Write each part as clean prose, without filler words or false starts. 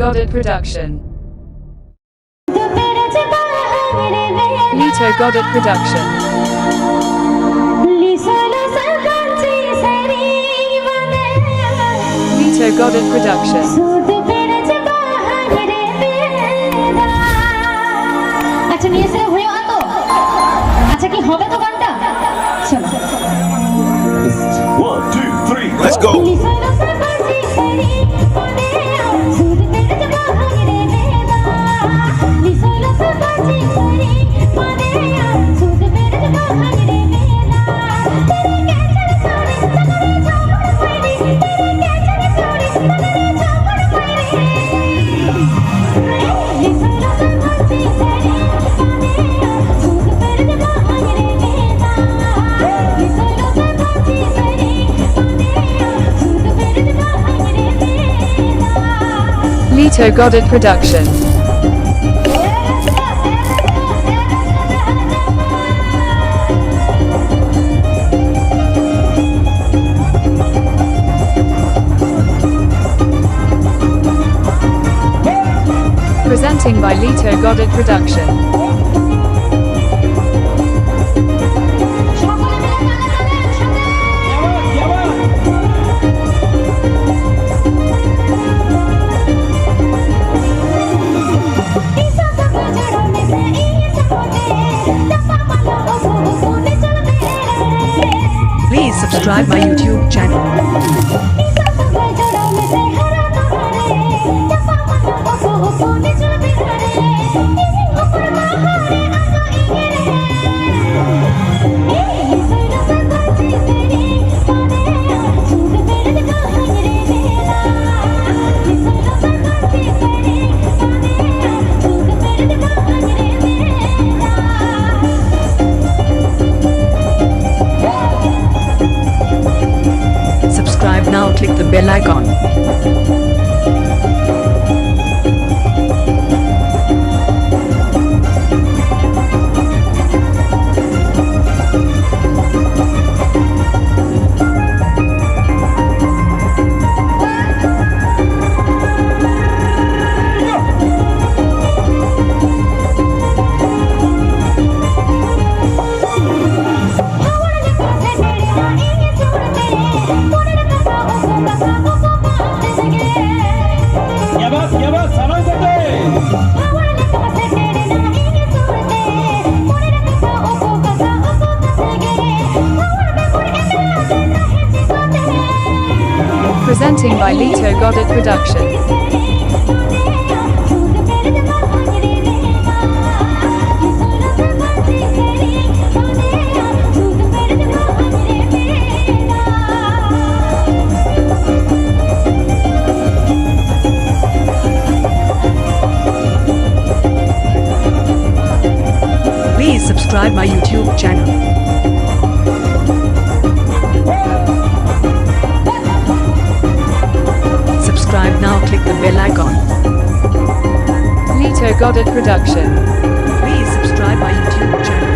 Godet Production. Lita Godet Production. Lita Godet Production. আচ্ছা নিয়ে এসে হয়ে আতো আচ্ছা কি হবে তো গানটা চলো 1 2 3 let's go Lita Godet Production. Presenting by Lita Godet Production. Please subscribe my YouTube channel. Subscribe now, click the bell icon. Presenting by Lita Godet Production. Please subscribe my YouTube channel. Subscribe now, click the bell icon. Lita Godet Production. Please subscribe my YouTube channel.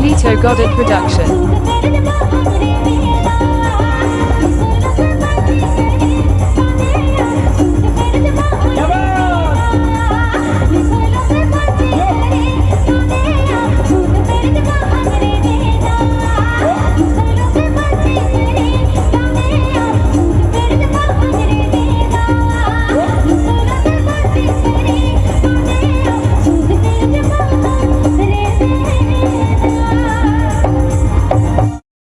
Lita Godet Production.